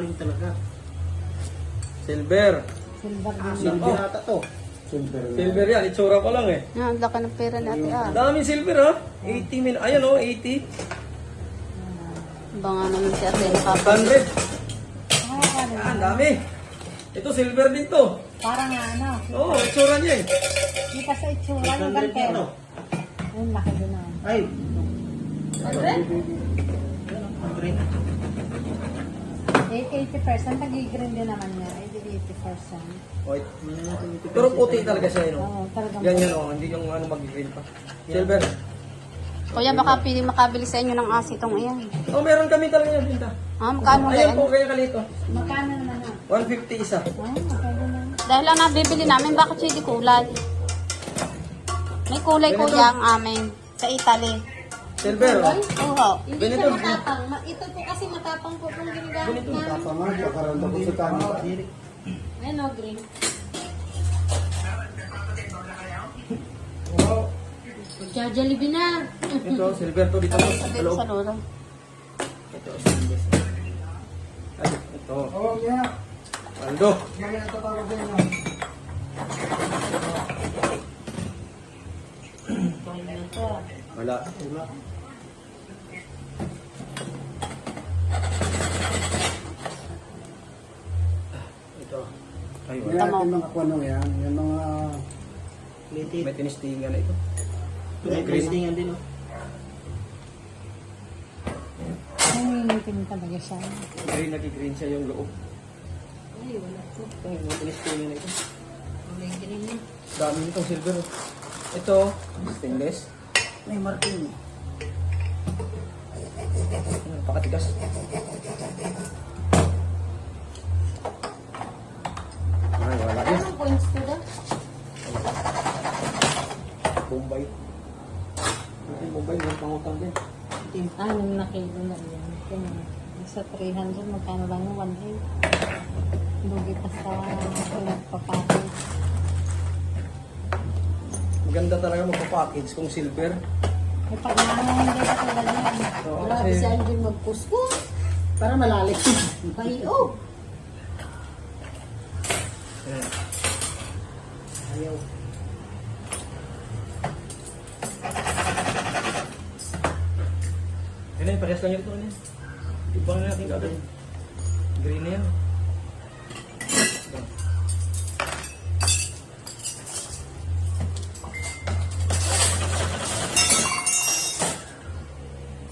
Talaga. Silver. Silver din. Silver ata to. Silver yan. Itsura ko lang eh. Ang laki ng pera ni Ate Al. Daming silver ha. 80 min. Ayan o, 80. Banga naman si Ate nakapag. 100. Yan, dami. Ito, silver din to. Parang ano, Oo, itsura niya eh. di pa sa itsura yung 100 gantel. ito. Yung laki din na. Ay. 80%, nag-green din naman niya. 80%. Wait. Pero puti talaga siya, no? Oo, talagang Yan yan, oh. Hindi yung ano mag-green pa. Silver. Kuya, baka pili makabili sa inyo ng asitong iyan. Oh, meron kami talaga yung binta. Ah, magkano Ayan yan? po, kaya kalito. Magkano naman na? 150 isa. Magkano na. Dahil lang nabibili namin, bakit siya di kulay? May kulay kuya ang amin. Sa Italy. Silver, oh. Oo. Hindi Ganito. siya matapang. Ito po kasi matapang po kung ginagamit Ganito. na. Tapa nga, pakaranda ko sa kanila. Ayan o, green. Jollibee na. Ito, silver to dito. Sa Dito loob. sa lolo. Ito, silver. Ay, ito. Oh, yeah. Aldo. Yan ang tatawag din. Wala. Ito. Ay, Yan wala. natin mga kuano yan. Yung mga... May tinistingan na ito. May kristingan din. Nangingitin talaga siya. Green, nag-green siya yung loob. Ay, wala po. Ito, may tinistingan na ito. May green na. Dami nitong silver. Ito, stainless. May marking. Napakatigas. Ay, wala yun. Anong points to that? Bombay. Hindi Bombay, may pangutang din. Nung nakilo na yan. Sa 300, magkano lang yung 1.8. Lugi pa sa pinagpapakit. Maganda talaga magpa-package kung silver. May pag nangangahinday ka talaga yan. Oo, Wala kasi- si Angel magkuskus. Para malalim. Bayo. Ayan. Ayaw. Yun na yun, parehas lang yun ito. Ano yun? Ibang na natin kagad. Green na yan.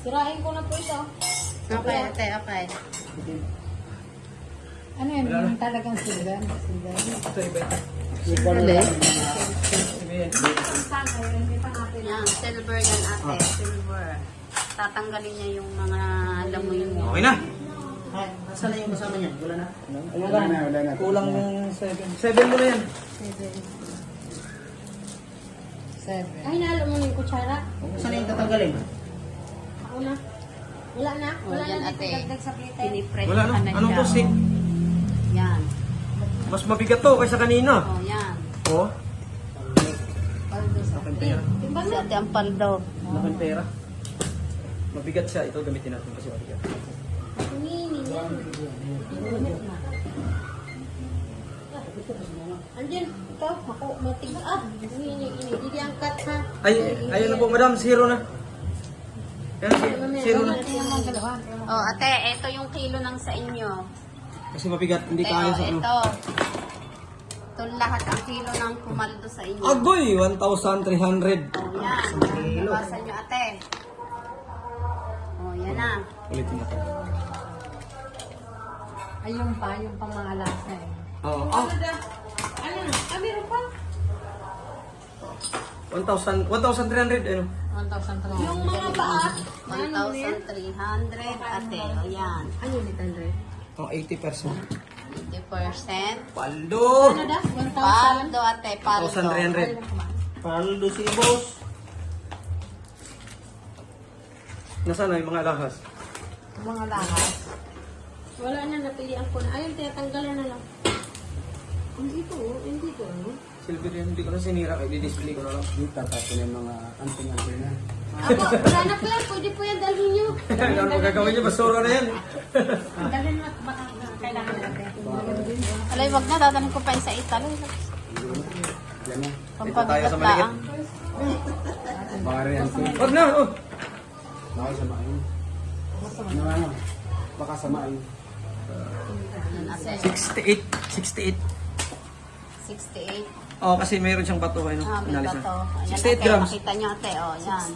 Sirain ko na po ito. Okay, ate, okay. Ano yun? Wala na. Yung talagang silver. Silver. Ito, iba ito. Dali. Iba yan. Hindi pa natin. Yan, silver yan ate, silver. Tatanggalin niya yung mga lamoy mo. Okay na. Ay, saan na yung kasama niya? Wala na? Wala na. Wala na. Kulang yung 7. 7 mo na yan. Seven. Ay, nalo mo yung kutsara. Saan na yung tatanggalin? Ako na. Wala na. Wala yan, na. ate. Dagdag sa plate. Pinipress Wala na. ka na Anong siya. to, stick? Yan. Mas mabigat to kaysa kanina. Oh, yan. Oh. Paldo sa Laking pera. Timbang Si na. ate ang paldo. Laking pera. Mabigat siya. Ito gamitin natin kasi mabigat. Tumini yan. Inunit na. Andiyan, ikaw, ako, matigas. Ini. Hindi ang cut ha. Ay, ayun na po madam. Zero na. Yan, zero na. Oh, ate, ito yung kilo ng sa inyo. Kasi mabigat. Hindi Ate, kaya oh, sa ano. ito. Ito lahat ang kilo ng pumaldo sa inyo. Agoy! 1,300. Oh, yan. Bawasan nyo, ate. Oh, yan na. Ulitin natin. Ay, yung pang mga lasa eh. Oo. Ah, Ano? Ah, meron pa? 1,300. Ano? 1,300. Yung mga paa. 1,300, ate. O, yan. Ano yung 800? Oh, 80%. 50%. Paldo! Ano da? 1,000? Paldo, ate. Paldo. 1,300. Paldo si boss. Nasaan na yung mga alahas? Mga lahas. Wala na, napilian ko na. Ayun, tinatanggalan na lang. Hindi ko, hindi ko. Silver yan. Hindi ko na sinira. I-display ko na lang. Dito, tapos yung mga anting-anting na. Ako, wala na po yan. Pwede po yan dalhin nyo. Ano mo gagawin niyo? Basura na yan. Dalhin na, baka Ay, wag na. Dadaling ko pa yun sa Italy. Yan na. Pampabigat lang. Baka yan ko. Wag na, oh. Baka samain. Ano? Baka samain. 68. 68. 68. Oh, kasi mayroon siyang bato kayo, no? Ah, may Inalis bato. na. Ayan, 68 ate, grams. makita nyo ate, oh, yan.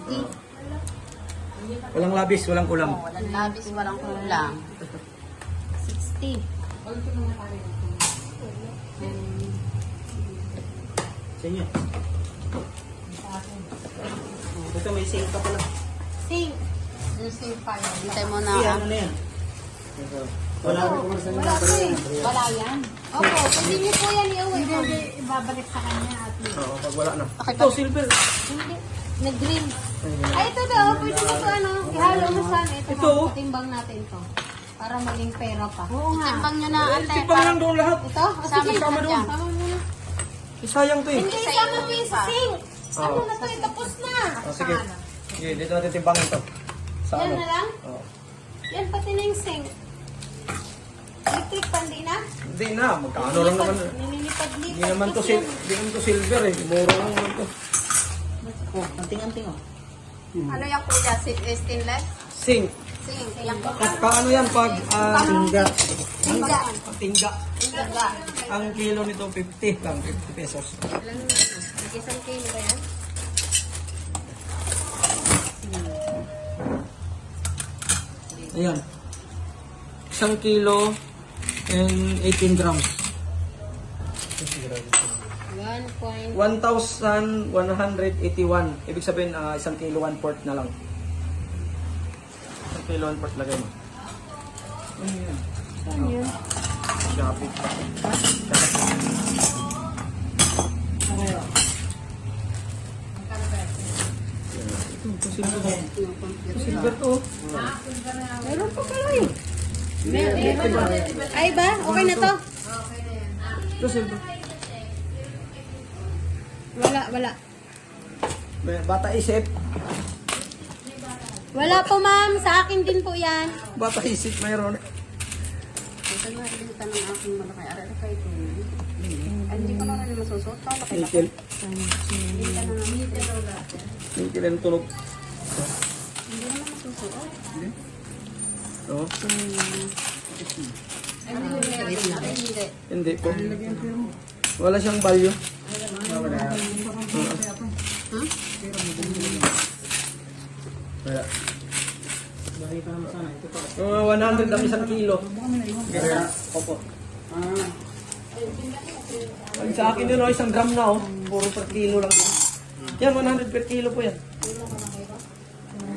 Walang labis, walang kulam. Oh, walang labis, walang kulang. 60. Sa inyo. Ito may sale ka pala. Sing. Hintay mo na. Ano na yan? Wala ko kumarsan na. Wala yan. Opo, hindi niyo po yan iuwi. Hindi, ibabalik sa kanya at Oo, pag wala na. Okay, Ito, silver. hindi. Nag-green. Ay, ito daw. Pwede mo ito ano. Ihalo mo sana. Ito, Ito. patimbang natin to. Para maging pera pa. Oo Timbang nyo na ate. Tipang lang doon lahat. Ito? O, Sama sige, sama doon. sama mo na. Sayang to eh. Hindi, sama mo yung sing. Ano Oo. na to? Tapos na. Oh, sige. Sige, dito natin timbangin to. Sa Yan ano? na lang? Oo. Yan, pati na yung sing. Electric pa, hindi na? Hindi na, magkano lang naman. Nililipad-lipad. Hindi naman to hindi naman to silver eh. Mura lang naman to. Oh, anting-anting oh. Ano yung kuya? Stainless? Sing. Sing. Yung At paano yan pag Tingga. tingga. tingga? Tingga. Ang kilo nito 50 lang, 50 pesos. Isang kilo ba yan? Ayan. 1 kilo and 18 grams. 1.5. 1,181. Ibig sabihin, 1 kilo 1/4 na lang. 1 kilo 1/4 lagay mo. Ano yan? Saan yun? Shopee. Silver to. Meron pa pala eh. Ay ba? Okay na to? Ito silver. Wala. Bata isip. Wala po ma'am. Sa akin din po yan. Bata isip mayroon. Ito nga, bilitan ng aking malaki. Arara kayo ito. Ay, hindi ko na rin masusot. Laki na. Nickel. Bilitan na namin. Nickel ang tunog. Hindi naman masusot. Oo. Hindi. Hindi po. Wala siyang value. Wala. Bakit naman sana? Ito pa. 100 ang 1 kilo. Kaya, Opo. ah, Sa akin yun, 1 gram na oh. Puro per kilo lang. Yan, 100 per kilo po yan.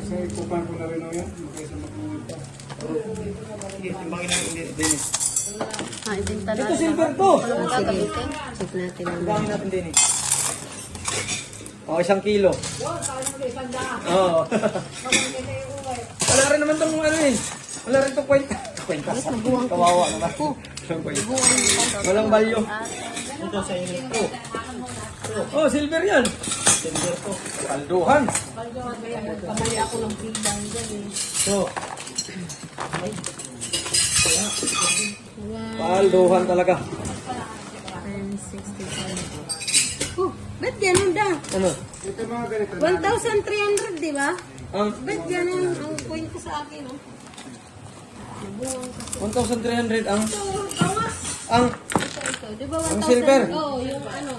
sa ipupan ko na rin o yan. Kaysa makulit pa. Sige, timbangin na yung din. Ah, ibinta na. Ito silver to. Ang gagamitin. Check natin. Timbangin natin din eh. Oh, 1 kilo. Oo. Wala rin naman itong ano eh. Wala rin itong kwenta. Kwenta sa kawawa naman. Walang kwenta. Walang value. Ito sa inyo. Oh, silver yan. Silver ko. Kalduhan. Kamali ako ng bilang dyan eh. So, kalduhan talaga. 1065. Oh, ba't ganun da? Ano? Ito mga ganito. 1,300, di ba? Ang Ba't ganun ang point ko sa akin, oh? 1,300 ang Ito, bawas. ang Ito, di ba 1,000? Ang silver. Oo, yung ano,